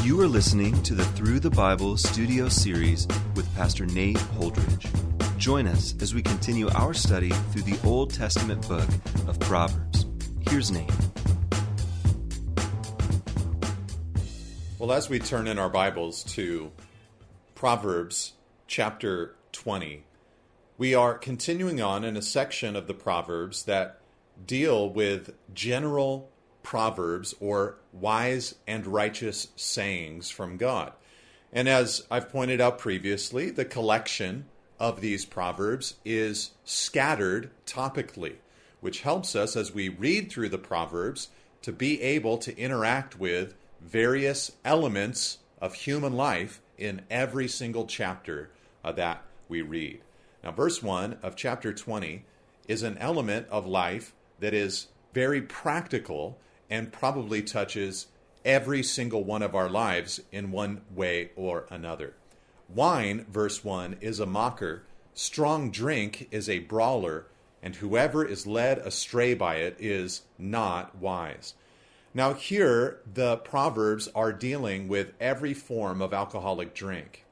You are listening to the Through the Bible studio series with Pastor Nate Holdridge. Join us as we continue our study through the Old Testament book of Proverbs. Here's Nate. Well, as we turn in our Bibles to Proverbs chapter 20, we are continuing on in a section of the Proverbs that deal with general proverbs or wise and righteous sayings from God. And as I've pointed out previously, the collection of these proverbs is scattered topically, which helps us as we read through the Proverbs to be able to interact with various elements of human life in every single chapter that we read. Now, verse 1 of chapter 20 is an element of life that is very practical and probably touches every single one of our lives in one way or another. Wine, verse 1, is a mocker. Strong drink is a brawler, and whoever is led astray by it is not wise. Now here, the Proverbs are dealing with every form of alcoholic drink.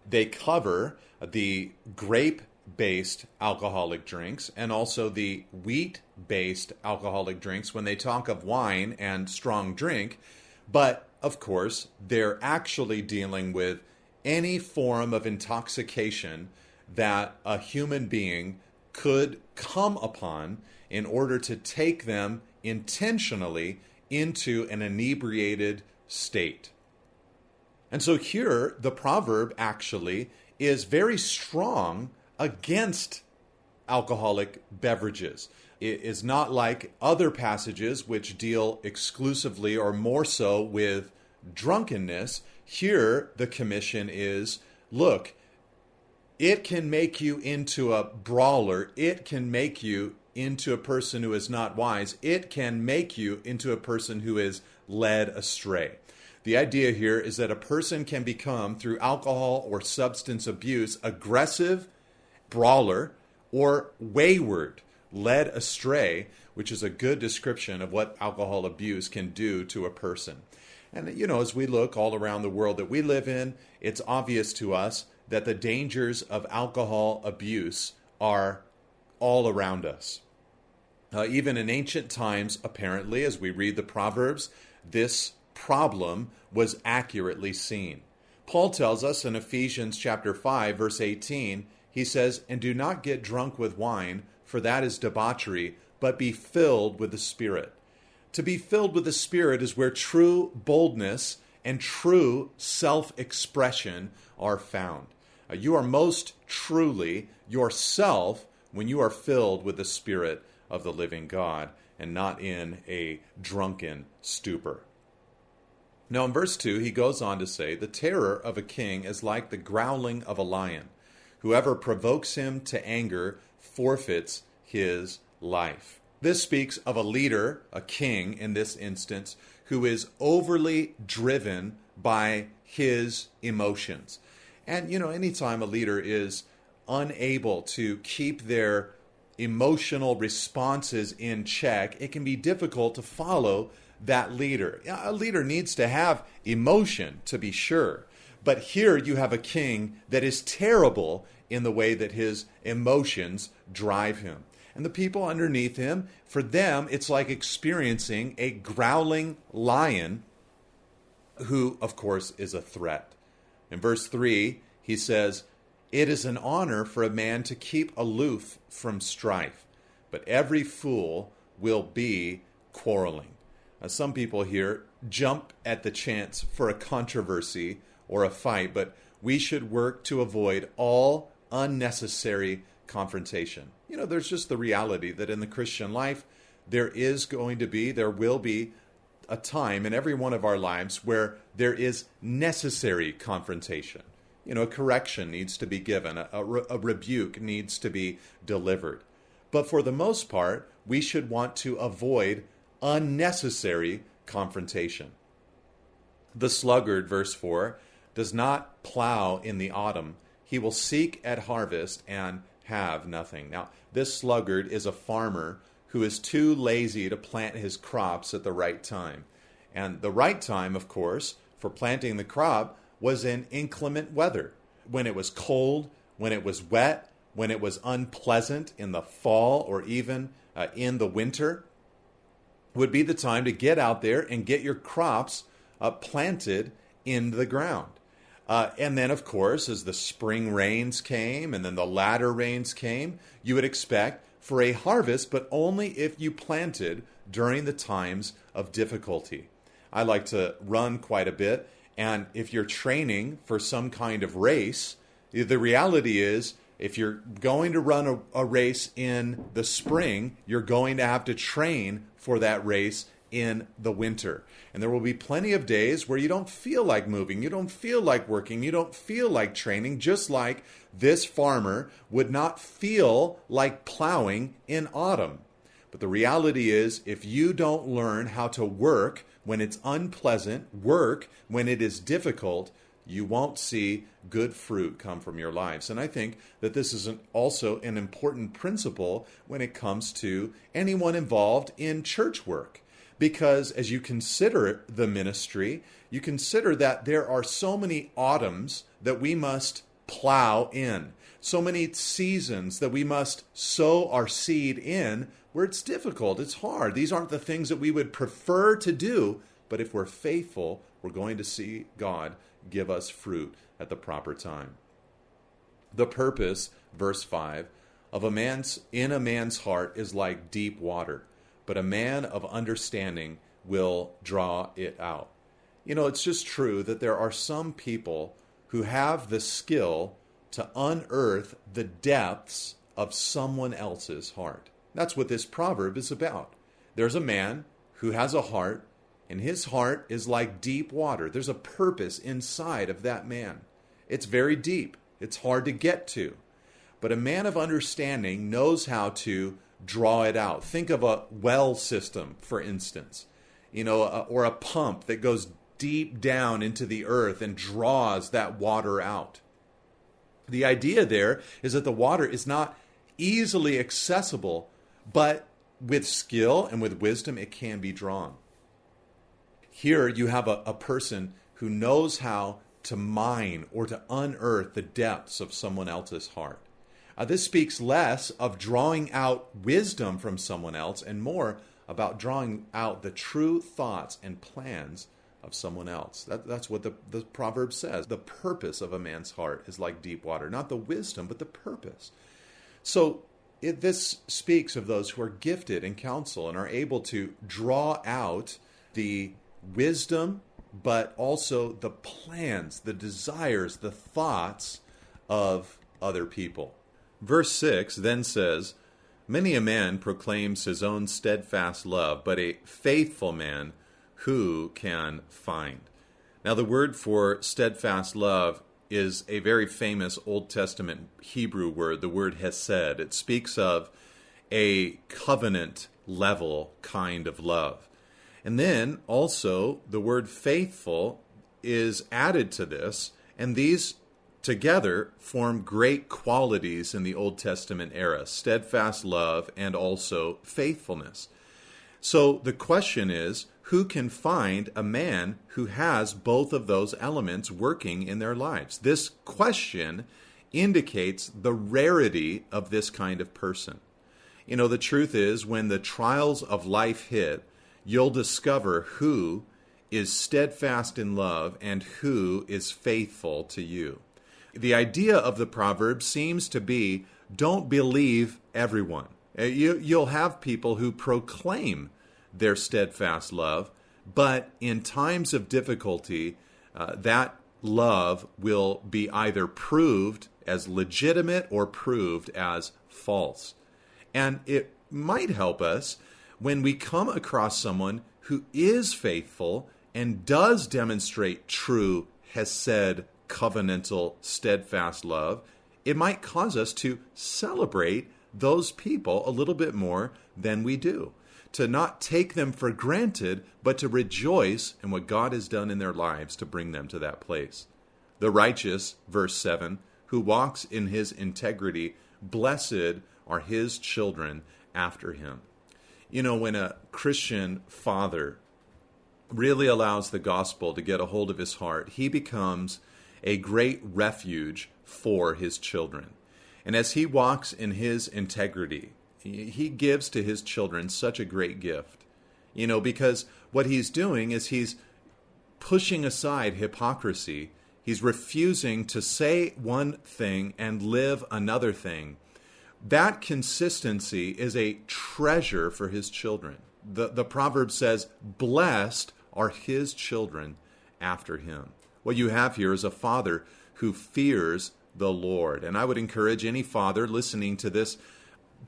They cover the grape-based alcoholic drinks and also the wheat-based alcoholic drinks when they talk of wine and strong drink. But, of course, they're actually dealing with any form of intoxication that a human being could come upon in order to take them intentionally into an inebriated state. And so here, the proverb actually is very strong against alcoholic beverages. It is not like other passages which deal exclusively or more so with drunkenness. Here, the commission is, look, it can make you into a brawler. It can make you into a person who is not wise. It can make you into a person who is led astray. The idea here is that a person can become, through alcohol or substance abuse, aggressive, brawler, or wayward, led astray, which is a good description of what alcohol abuse can do to a person. And, as we look all around the world that we live in, it's obvious to us that the dangers of alcohol abuse are all around us. Even in ancient times, apparently, as we read the Proverbs, this problem was accurately seen. Paul tells us in Ephesians chapter 5, verse 18, he says, "And do not get drunk with wine, for that is debauchery, but be filled with the Spirit." To be filled with the Spirit is where true boldness and true self-expression are found. You are most truly yourself when you are filled with the Spirit of the living God and not in a drunken stupor. Now in verse 2, he goes on to say, "The terror of a king is like the growling of a lion. Whoever provokes him to anger forfeits his life." This speaks of a leader, a king in this instance, who is overly driven by his emotions. And, anytime a leader is unable to keep their emotional responses in check, it can be difficult to follow that leader. A leader needs to have emotion, to be sure. But here you have a king that is terrible in the way that his emotions drive him. And the people underneath him, for them, it's like experiencing a growling lion who, of course, is a threat. In verse 3, he says, "It is an honor for a man to keep aloof from strife, but every fool will be quarreling." Some people here jump at the chance for a controversy or a fight, but we should work to avoid all unnecessary confrontation. There's just the reality that in the Christian life, there will be a time in every one of our lives where there is necessary confrontation. A correction needs to be given, a rebuke needs to be delivered. But for the most part, we should want to avoid unnecessary confrontation. The sluggard, verse 4, does not plow in the autumn. He will seek at harvest and have nothing. Now, this sluggard is a farmer who is too lazy to plant his crops at the right time. And the right time, of course, for planting the crop was in inclement weather. When it was cold, when it was wet, when it was unpleasant in the fall or even in the winter, would be the time to get out there and get your crops planted in the ground. And then, of course, as the spring rains came and then the latter rains came, you would expect for a harvest, but only if you planted during the times of difficulty. I like to run quite a bit, and if you're training for some kind of race, the reality is if you're going to run a race in the spring, you're going to have to train for that race in the winter. And there will be plenty of days where you don't feel like moving, you don't feel like working, you don't feel like training, just like this farmer would not feel like plowing in autumn. But the reality is, if you don't learn how to work when it's unpleasant, work when it is difficult, you won't see good fruit come from your lives. And I think that this is also an important principle when it comes to anyone involved in church work. Because as you consider the ministry, you consider that there are so many autumns that we must plow in, so many seasons that we must sow our seed in where it's difficult, it's hard. These aren't the things that we would prefer to do, but if we're faithful, we're going to see God give us fruit at the proper time. The purpose, verse 5, of a man's heart is like deep water, but a man of understanding will draw it out. You know, it's just true that there are some people who have the skill to unearth the depths of someone else's heart. That's what this proverb is about. There's a man who has a heart, and his heart is like deep water. There's a purpose inside of that man. It's very deep. It's hard to get to. But a man of understanding knows how to draw it out. Think of a well system, for instance, or a pump that goes deep down into the earth and draws that water out. The idea there is that the water is not easily accessible, but with skill and with wisdom, it can be drawn. Here you have a person who knows how to mine or to unearth the depths of someone else's heart. This speaks less of drawing out wisdom from someone else and more about drawing out the true thoughts and plans of someone else. That's what the proverb says. The purpose of a man's heart is like deep water. Not the wisdom, but the purpose. So this speaks of those who are gifted in counsel and are able to draw out the wisdom, but also the plans, the desires, the thoughts of other people. Verse 6 then says, "Many a man proclaims his own steadfast love, but a faithful man who can find?" Now the word for steadfast love is a very famous Old Testament Hebrew word, the word hesed. It speaks of a covenant level kind of love. And then also the word faithful is added to this, and these together form great qualities in the Old Testament era: steadfast love and also faithfulness. So the question is, who can find a man who has both of those elements working in their lives? This question indicates the rarity of this kind of person. You know, the truth is, when the trials of life hit, you'll discover who is steadfast in love and who is faithful to you. The idea of the proverb seems to be, don't believe everyone. You'll have people who proclaim their steadfast love, but in times of difficulty, that love will be either proved as legitimate or proved as false. And it might help us when we come across someone who is faithful and does demonstrate true hesed, covenantal, steadfast love. It might cause us to celebrate those people a little bit more than we do, to not take them for granted, but to rejoice in what God has done in their lives to bring them to that place. The righteous, verse 7, who walks in his integrity, blessed are his children after him. You know, when a Christian father really allows the gospel to get a hold of his heart, he becomes a great refuge for his children. And as he walks in his integrity, he gives to his children such a great gift. You know, because what he's doing is he's pushing aside hypocrisy. He's refusing to say one thing and live another thing. That consistency is a treasure for his children. The proverb says, blessed are his children after him. What you have here is a father who fears the Lord. And I would encourage any father listening to this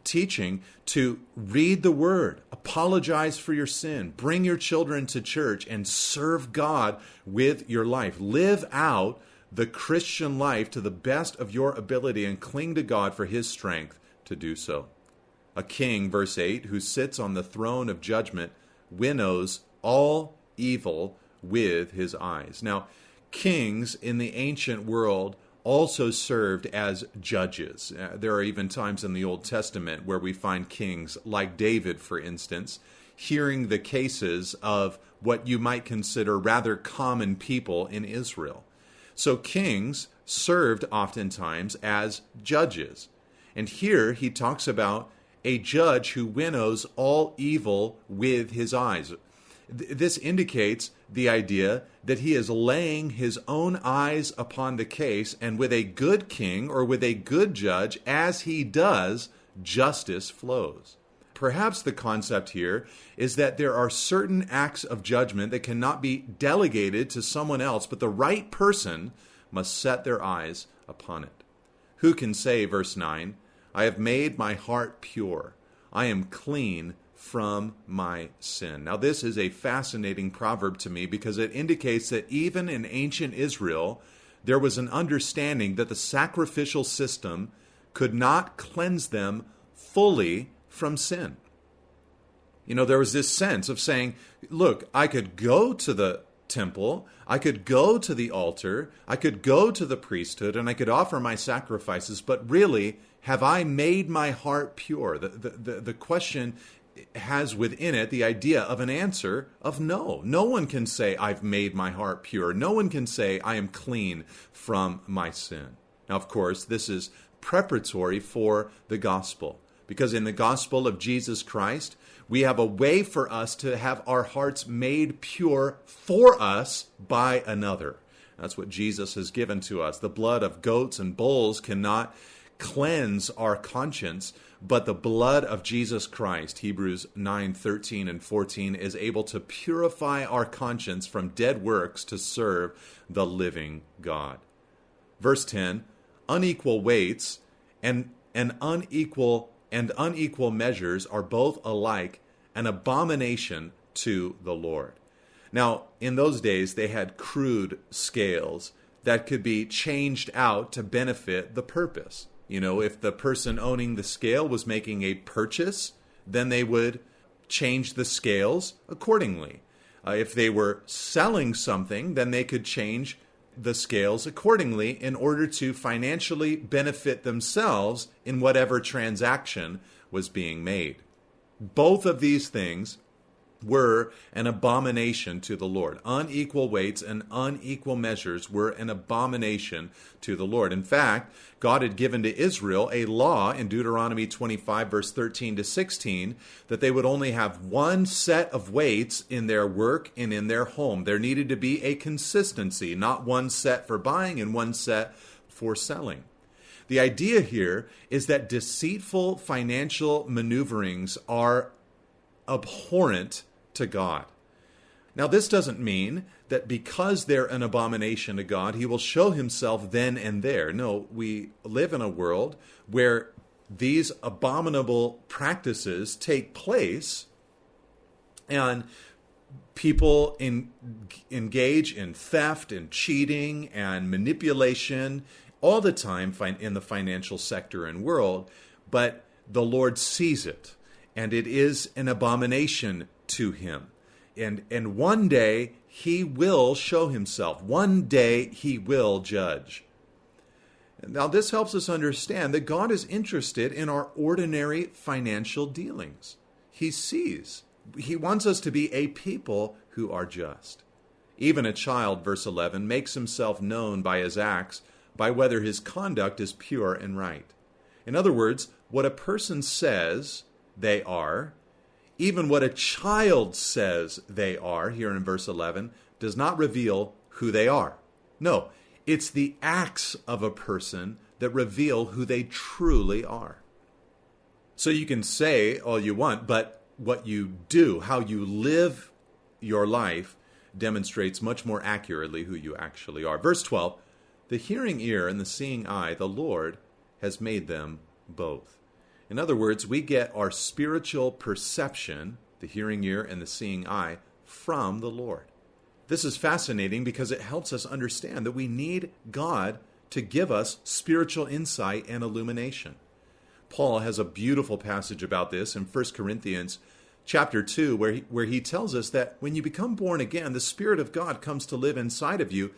teaching to read the word, apologize for your sin, bring your children to church, and serve God with your life. Live out the Christian life to the best of your ability and cling to God for his strength to do so. A king, verse 8, who sits on the throne of judgment, winnows all evil with his eyes. Now, kings in the ancient world also served as judges. There are even times in the Old Testament where we find kings like David, for instance, hearing the cases of what you might consider rather common people in Israel. So kings served oftentimes as judges. And here he talks about a judge who winnows all evil with his eyes. This indicates the idea that he is laying his own eyes upon the case, and with a good king or with a good judge, as he does, justice flows. Perhaps the concept here is that there are certain acts of judgment that cannot be delegated to someone else, but the right person must set their eyes upon it. Who can say, verse 9, I have made my heart pure. I am clean from my sin. Now, this is a fascinating proverb to me because it indicates that even in ancient Israel, there was an understanding that the sacrificial system could not cleanse them fully from sin. You know, there was this sense of saying, look, I could go to the temple, I could go to the altar, I could go to the priesthood, and I could offer my sacrifices, but really, have I made my heart pure? The question has within it the idea of an answer of no. No one can say, I've made my heart pure. No one can say, I am clean from my sin. Now, of course, this is preparatory for the gospel, because in the gospel of Jesus Christ, we have a way for us to have our hearts made pure for us by another. That's what Jesus has given to us. The blood of goats and bulls cannot cleanse our conscience, but the blood of Jesus Christ, Hebrews 9:13 and 14, is able to purify our conscience from dead works to serve the living God. Verse 10, unequal weights and unequal measures are both alike an abomination to the Lord. Now, in those days, they had crude scales that could be changed out to benefit the purpose. You know, if the person owning the scale was making a purchase, then they would change the scales accordingly. If they were selling something, then they could change the scales accordingly in order to financially benefit themselves in whatever transaction was being made. Both of these things were an abomination to the Lord. Unequal weights and unequal measures were an abomination to the Lord. In fact, God had given to Israel a law in Deuteronomy 25, verse 13 to 16, that they would only have one set of weights in their work and in their home. There needed to be a consistency, not one set for buying and one set for selling. The idea here is that deceitful financial maneuverings are abhorrent to God. Now, this doesn't mean that because they're an abomination to God, he will show himself then and there. No, we live in a world where these abominable practices take place and people engage in theft and cheating and manipulation all the time in the financial sector and world, but the Lord sees it, and it is an abomination to him. And one day he will show himself. One day he will judge. Now, this helps us understand that God is interested in our ordinary financial dealings. he sees. He wants us to be a people who are just. Even a child, verse 11, makes himself known by his acts, by whether his conduct is pure and right. In other words, what a person says they are, even what a child says they are, here in verse 11, does not reveal who they are. No, it's the acts of a person that reveal who they truly are. So you can say all you want, but what you do, how you live your life, demonstrates much more accurately who you actually are. Verse 12, the hearing ear and the seeing eye, the Lord has made them both. In other words, we get our spiritual perception, the hearing ear and the seeing eye, from the Lord. This is fascinating because it helps us understand that we need God to give us spiritual insight and illumination. Paul has a beautiful passage about this in 1 Corinthians chapter 2, where he tells us that when you become born again, the Spirit of God comes to live inside of you,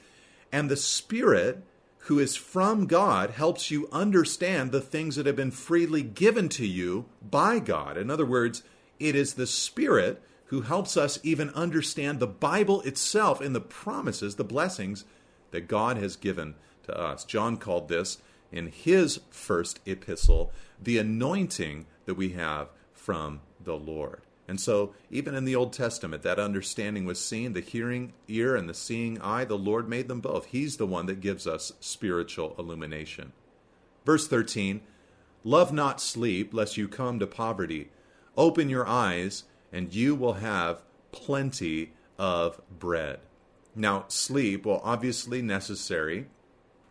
and the Spirit who is from God helps you understand the things that have been freely given to you by God. In other words, it is the Spirit who helps us even understand the Bible itself and the promises, the blessings that God has given to us. John called this, in his first epistle, the anointing that we have from the Lord. And so, even in the Old Testament, that understanding was seen, the hearing ear and the seeing eye, the Lord made them both. He's the one that gives us spiritual illumination. Verse 13, love not sleep, lest you come to poverty. Open your eyes, and you will have plenty of bread. Now, sleep, well, obviously necessary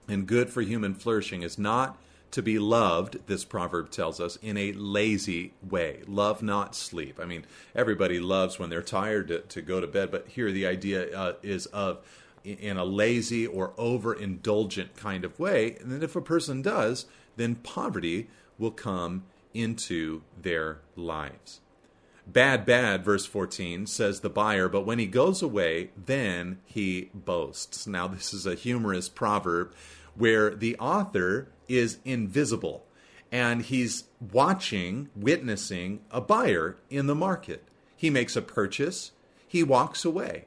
and good for human flourishing, is not to be loved, this proverb tells us, in a lazy way. Love not sleep. I mean, everybody loves when they're tired to go to bed, but here the idea is of in a lazy or overindulgent kind of way. And then if a person does, then poverty will come into their lives. Bad, verse 14, says the buyer, but when he goes away, then he boasts. Now, this is a humorous proverb where the author is invisible, and he's witnessing a buyer in the market. He makes a purchase, he walks away.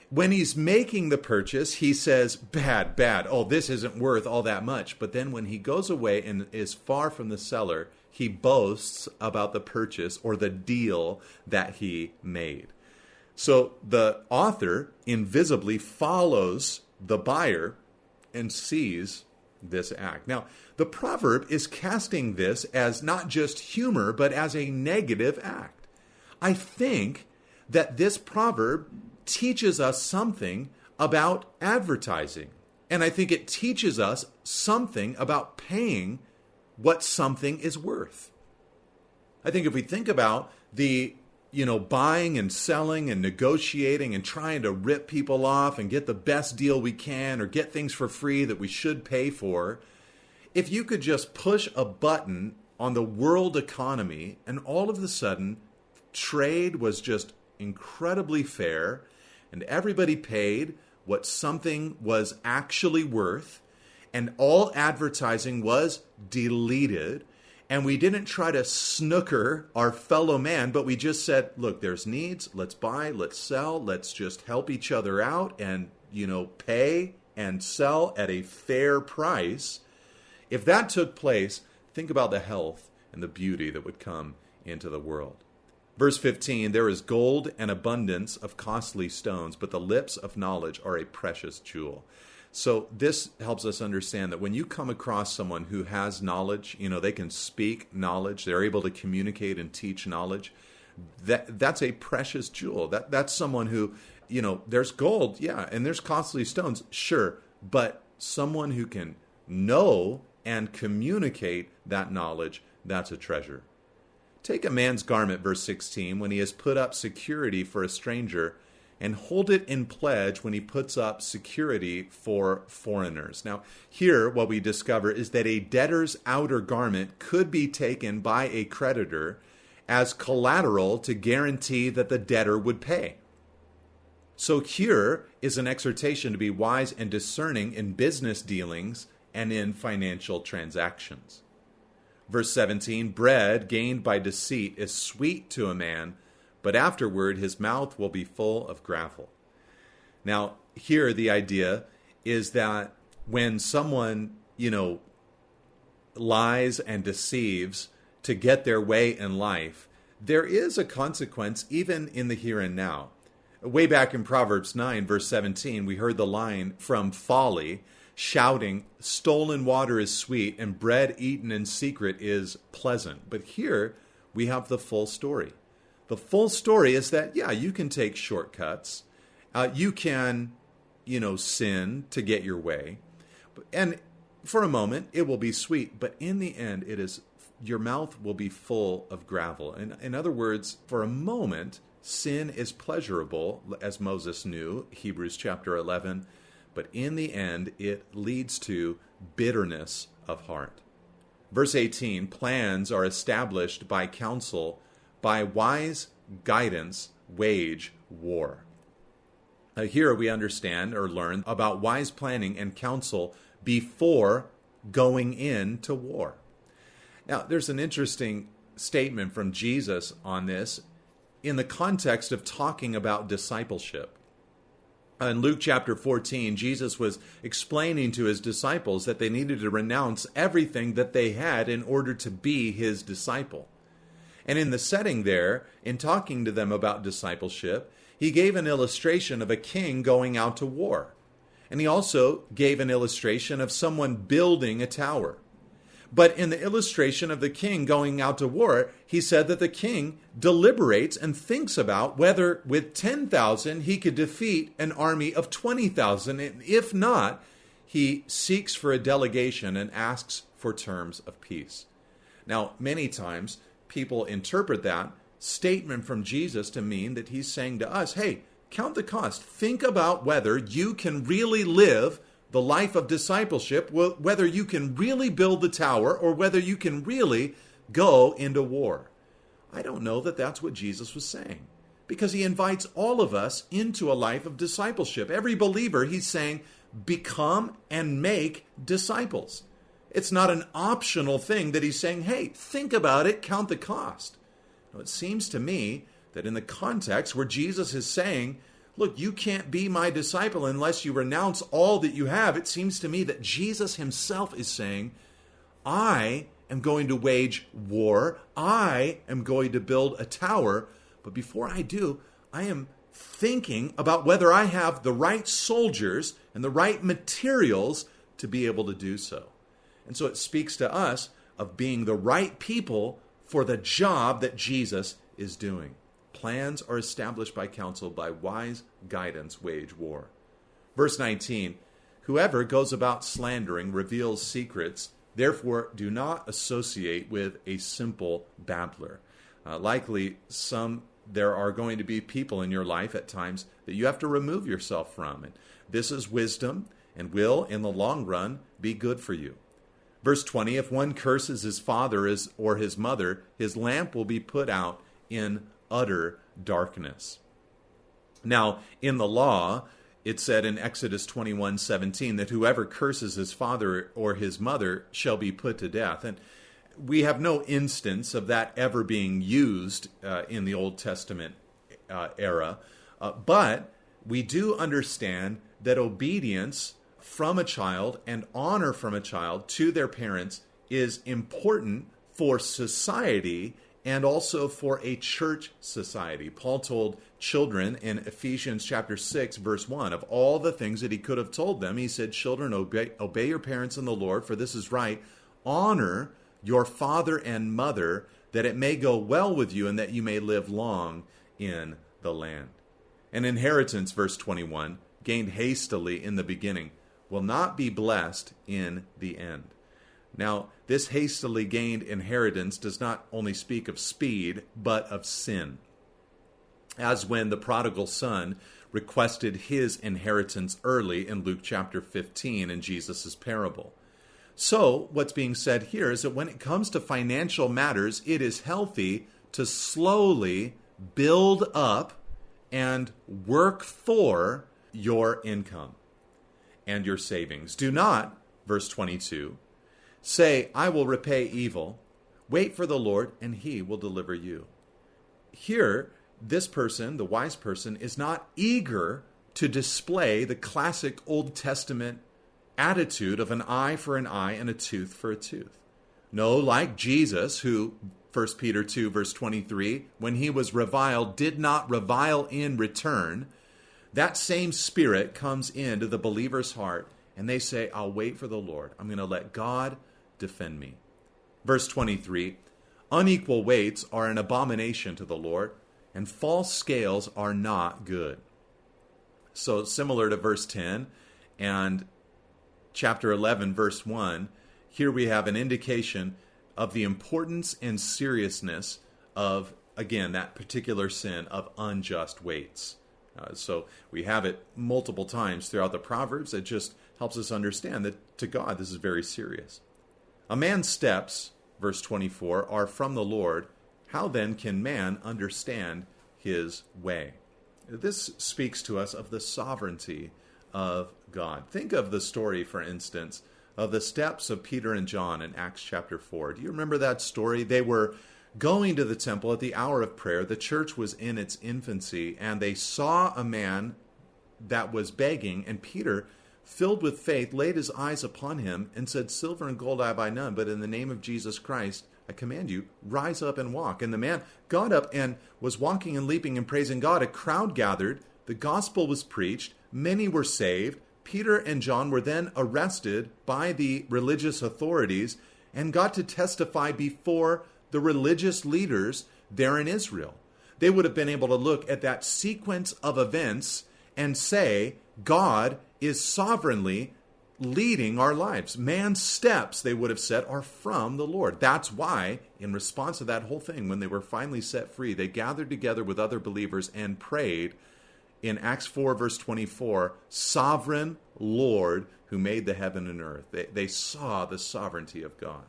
When he's making the purchase, he says, bad, oh, this isn't worth all that much. But then when he goes away and is far from the seller, he boasts about the purchase or the deal that he made. So the author invisibly follows the buyer and sees this act. Now, the proverb is casting this as not just humor, but as a negative act. I think that this proverb teaches us something about advertising. And I think it teaches us something about paying what something is worth. I think if we think about the buying and selling and negotiating and trying to rip people off and get the best deal we can or get things for free that we should pay for, if you could just push a button on the world economy and all of a sudden trade was just incredibly fair and everybody paid what something was actually worth and all advertising was deleted, and we didn't try to snooker our fellow man, but we just said, look, there's needs, let's buy, let's sell, let's just help each other out and, pay and sell at a fair price. If that took place, think about the health and the beauty that would come into the world. Verse 15, there is gold and abundance of costly stones, but the lips of knowledge are a precious jewel. So this helps us understand that when you come across someone who has knowledge, they can speak knowledge, they're able to communicate and teach knowledge, that's a precious jewel. That's someone who, there's gold, yeah, and there's costly stones, sure, but someone who can know and communicate that knowledge, that's a treasure. Take a man's garment, verse 16, when he has put up security for a stranger, and hold it in pledge when he puts up security for foreigners. Now, here what we discover is that a debtor's outer garment could be taken by a creditor as collateral to guarantee that the debtor would pay. So here is an exhortation to be wise and discerning in business dealings and in financial transactions. Verse 17, bread gained by deceit is sweet to a man, but afterward his mouth will be full of gravel. Now, here the idea is that when someone, lies and deceives to get their way in life, there is a consequence even in the here and now. Way back in Proverbs 9, verse 17, we heard the line from Folly, shouting, "Stolen water is sweet, and bread eaten in secret is pleasant." But here we have the full story. The full story is that, you can take shortcuts. You can, sin to get your way. And for a moment, it will be sweet. But in the end, your mouth will be full of gravel. In other words, for a moment, sin is pleasurable, as Moses knew, Hebrews chapter 11. But in the end, it leads to bitterness of heart. Verse 18, plans are established by counsel, by wise guidance wage war. Here we understand or learn about wise planning and counsel before going into war. Now, there's an interesting statement from Jesus on this in the context of talking about discipleship. In Luke chapter 14, Jesus was explaining to his disciples that they needed to renounce everything that they had in order to be his disciple. And in the setting there, in talking to them about discipleship, he gave an illustration of a king going out to war. And he also gave an illustration of someone building a tower. But in the illustration of the king going out to war, he said that the king deliberates and thinks about whether with 10,000 he could defeat an army of 20,000. And if not, he seeks for a delegation and asks for terms of peace. Now, many times people interpret that statement from Jesus to mean that he's saying to us, hey, count the cost. Think about whether you can really live the life of discipleship, whether you can really build the tower or whether you can really go into war. I don't know that that's what Jesus was saying, because he invites all of us into a life of discipleship. Every believer, he's saying, become and make disciples. It's not an optional thing that he's saying, hey, think about it, count the cost. Now, it seems to me that in the context where Jesus is saying, look, you can't be my disciple unless you renounce all that you have, it seems to me that Jesus himself is saying, I am going to wage war. I am going to build a tower. But before I do, I am thinking about whether I have the right soldiers and the right materials to be able to do so. And so it speaks to us of being the right people for the job that Jesus is doing. Plans are established by counsel, by wise guidance wage war. Verse 19, whoever goes about slandering reveals secrets, therefore do not associate with a simple babbler. Likely there are going to be people in your life at times that you have to remove yourself from. And this is wisdom and will, in the long run, be good for you. Verse 20, if one curses his father or his mother, his lamp will be put out in utter darkness. Now, in the law, it said in Exodus 21:17 that whoever curses his father or his mother shall be put to death. And we have no instance of that ever being used in the Old Testament era. But we do understand that obedience from a child and honor from a child to their parents is important for society and also for a church society. Paul told children in Ephesians chapter 6, verse 1, of all the things that he could have told them, he said, children, obey your parents in the Lord, for this is right. Honor your father and mother, that it may go well with you and that you may live long in the land. An inheritance, verse 21, gained hastily in the beginning, will not be blessed in the end. Now, this hastily gained inheritance does not only speak of speed, but of sin. As when the prodigal son requested his inheritance early in Luke chapter 15 in Jesus' parable. So, what's being said here is that when it comes to financial matters, it is healthy to slowly build up and work for your income and your savings. Do not, verse 22, say, I will repay evil Wait for the Lord, and he will deliver you. Here, this person, the wise person, is not eager to display the classic Old Testament attitude of an eye for an eye and a tooth for a tooth. No, like Jesus, who, 1 Peter 2, verse 23, when he was reviled, did not revile in return. That same spirit comes into the believer's heart, and they say, I'll wait for the Lord. I'm going to let God defend me. Verse 23, unequal weights are an abomination to the Lord, and false scales are not good. So similar to verse 10 and chapter 11, verse 1, here we have an indication of the importance and seriousness of, again, that particular sin of unjust weights. So we have it multiple times throughout the Proverbs. It just helps us understand that to God this is very serious. A man's steps, verse 24, are from the Lord. How then can man understand his way? This speaks to us of the sovereignty of God. Think of the story, for instance, of the steps of Peter and John in Acts chapter 4. Do you remember that story? They were going to the temple at the hour of prayer. The church was in its infancy, and they saw a man that was begging, and Peter, filled with faith, laid his eyes upon him and said, silver and gold I have I none, but in the name of Jesus Christ I command you, rise up and walk. And the man got up and was walking and leaping and praising God. A crowd gathered. The gospel was preached. Many were saved. Peter and John were then arrested by the religious authorities and got to testify before the religious leaders there in Israel. They would have been able to look at that sequence of events and say, God is sovereignly leading our lives. Man's steps, they would have said, are from the Lord. That's why, in response to that whole thing, when they were finally set free, they gathered together with other believers and prayed in Acts 4, verse 24, sovereign Lord who made the heaven and earth. They saw the sovereignty of God.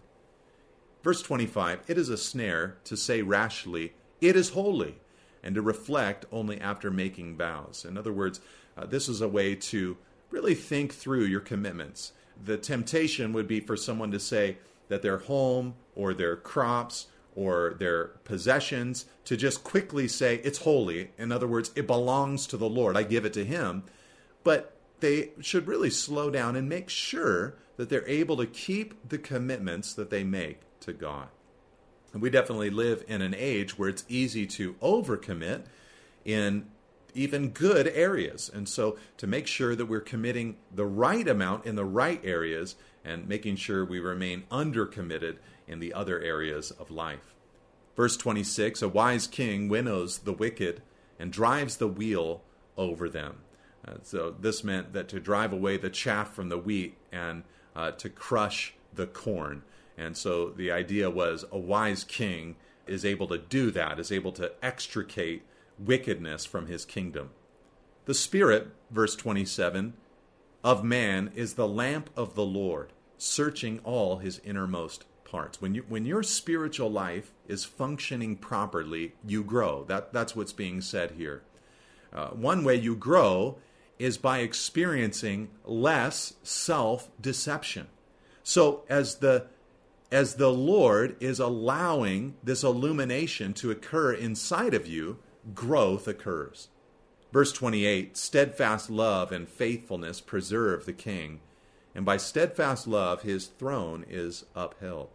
Verse 25, it is a snare to say rashly, it is holy, and to reflect only after making vows. In other words, this is a way to really think through your commitments. The temptation would be for someone to say that their home or their crops or their possessions, to just quickly say, it's holy. In other words, it belongs to the Lord. I give it to him. But they should really slow down and make sure that they're able to keep the commitments that they make to God. And we definitely live in an age where it's easy to overcommit in even good areas. And so to make sure that we're committing the right amount in the right areas and making sure we remain undercommitted in the other areas of life. Verse 26, a wise king winnows the wicked and drives the wheel over them. So this meant that to drive away the chaff from the wheat and to crush the corn. And so the idea was a wise king is able to do that, is able to extricate wickedness from his kingdom. The spirit, verse 27, of man is the lamp of the Lord, searching all his innermost parts. When your spiritual life is functioning properly, you grow. That's what's being said here. One way you grow is by experiencing less self-deception. So as the Lord is allowing this illumination to occur inside of you, growth occurs. Verse 28, steadfast love and faithfulness preserve the king, and by steadfast love his throne is upheld.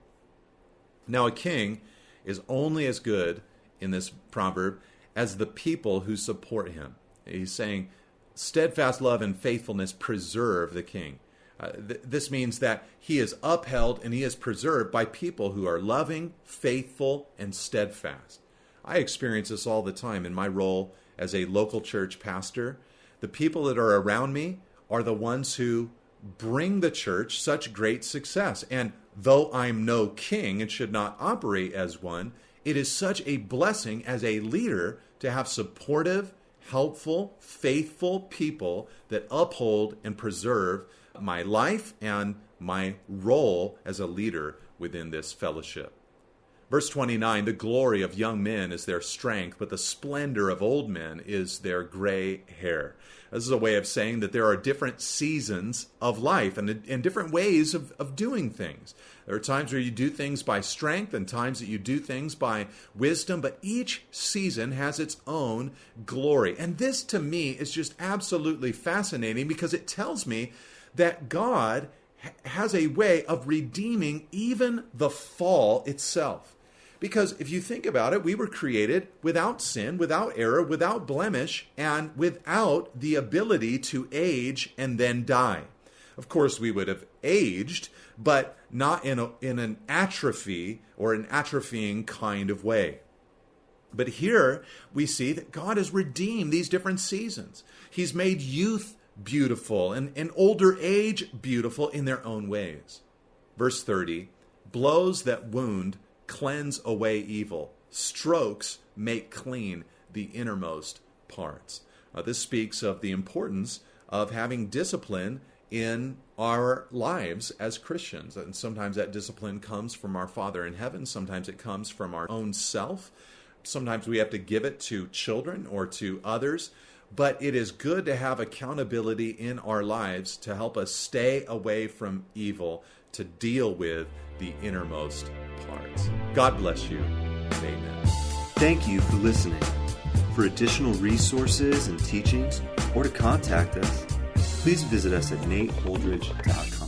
Now a king is only as good in this proverb as the people who support him. He's saying steadfast love and faithfulness preserve the king. This means that he is upheld and he is preserved by people who are loving, faithful, and steadfast. I experience this all the time in my role as a local church pastor. The people that are around me are the ones who bring the church such great success. And though I'm no king and should not operate as one, it is such a blessing as a leader to have supportive, helpful, faithful people that uphold and preserve my life and my role as a leader within this fellowship. Verse 29, the glory of young men is their strength, but the splendor of old men is their gray hair. This is a way of saying that there are different seasons of life and different ways of doing things. There are times where you do things by strength and times that you do things by wisdom, but each season has its own glory. And this, to me, is just absolutely fascinating because it tells me that God has a way of redeeming even the fall itself. Because if you think about it, we were created without sin, without error, without blemish, and without the ability to age and then die. Of course, we would have aged, but not in an atrophy or an atrophying kind of way. But here we see that God has redeemed these different seasons. He's made youth beautiful and older age beautiful in their own ways. Verse 30, blows that wound cleanse away evil. Strokes make clean the innermost parts. This speaks of the importance of having discipline in our lives as Christians. And sometimes that discipline comes from our Father in heaven. Sometimes it comes from our own self. Sometimes we have to give it to children or to others. But it is good to have accountability in our lives to help us stay away from evil, to deal with the innermost parts. God bless you. Amen. Thank you for listening. For additional resources and teachings, or to contact us, please visit us at nateholdridge.com.